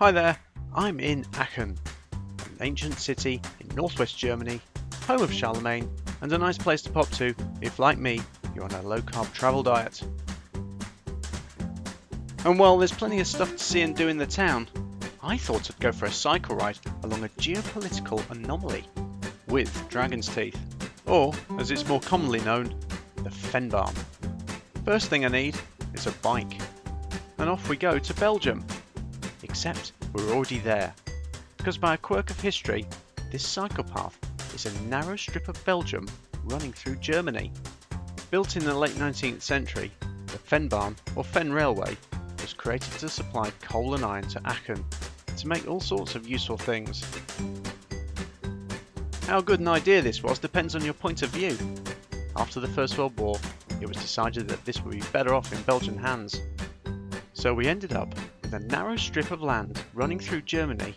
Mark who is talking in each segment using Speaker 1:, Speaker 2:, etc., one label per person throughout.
Speaker 1: Hi there, I'm in Aachen, an ancient city in northwest Germany, home of Charlemagne, and a nice place to pop to if, like me, you're on a low-carb travel diet. And while there's plenty of stuff to see and do in the town, I thought I'd go for a cycle ride along a geo-political anomaly with dragon's teeth, or, as it's more commonly known, the Vennbahn. First thing I need is a bike, and off we go to Belgium. Except we're already there, because by a quirk of history, this cycle path is a narrow strip of Belgium running through Germany. Built in the late 19th century, the Vennbahn, or Fen Railway, was created to supply coal and iron to Aachen to make all sorts of useful things. How good an idea this was depends on your point of view. After the First World War, it was decided that this would be better off in Belgian hands. So we ended up with a narrow strip of land running through Germany,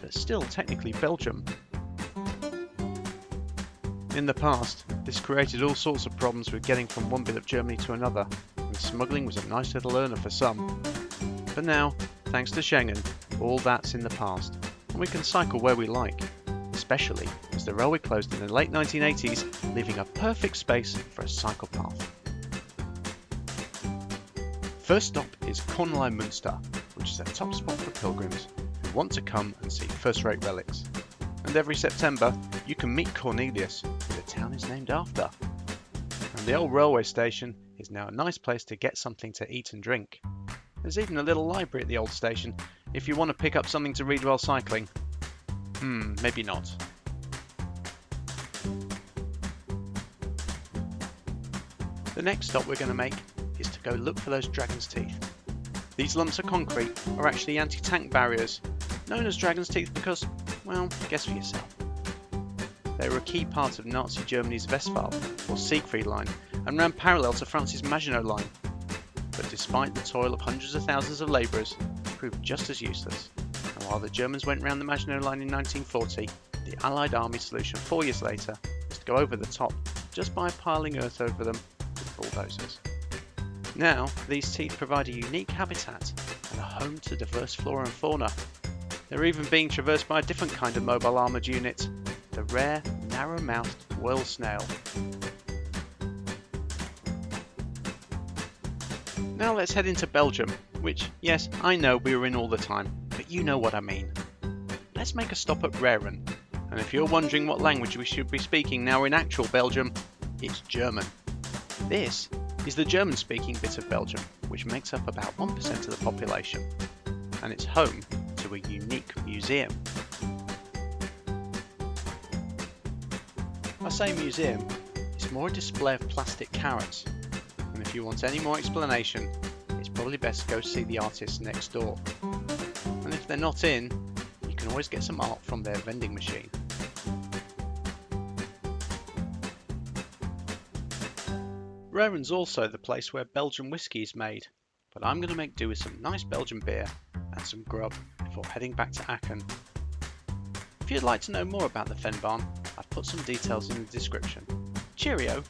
Speaker 1: but still technically Belgium. In the past, this created all sorts of problems with getting from one bit of Germany to another, and smuggling was a nice little earner for some. But now, thanks to Schengen, all that's in the past, and we can cycle where we like, especially as the railway closed in the late 1980s, leaving a perfect space for a cycle path. First stop is Kornelei Münster, which is a top spot for pilgrims who want to come and see first-rate relics. And every September, you can meet Cornelius, who the town is named after. And the old railway station is now a nice place to get something to eat and drink. There's even a little library at the old station if you want to pick up something to read while cycling. Maybe not. The next stop we're going to make is to go look for those dragon's teeth. These lumps of concrete are actually anti-tank barriers, known as dragon's teeth because, well, guess for yourself. They were a key part of Nazi Germany's Westphal, or Siegfried line, and ran parallel to France's Maginot line. But despite the toil of hundreds of thousands of labourers, they proved just as useless. And while the Germans went round the Maginot line in 1940, the Allied Army solution 4 years later was to go over the top just by piling earth over them with bulldozers. Now, these teeth provide a unique habitat and a home to diverse flora and fauna. They're even being traversed by a different kind of mobile armoured unit, the rare, narrow-mouthed whale snail. Now let's head into Belgium, which, yes, I know we were in all the time, but you know what I mean. Let's make a stop at Aachen, and if you're wondering what language we should be speaking now in actual Belgium, it's German. This is the German-speaking bit of Belgium, which makes up about 1% of the population, and it's home to a unique museum. I say museum, it's more a display of plastic carrots, and if you want any more explanation, it's probably best to go see the artists next door. And if they're not in, you can always get some art from their vending machine. Aachen's also the place where Belgian whiskey is made, but I'm going to make do with some nice Belgian beer and some grub before heading back to Aachen. If you'd like to know more about the Vennbahn, I've put some details in the description. Cheerio!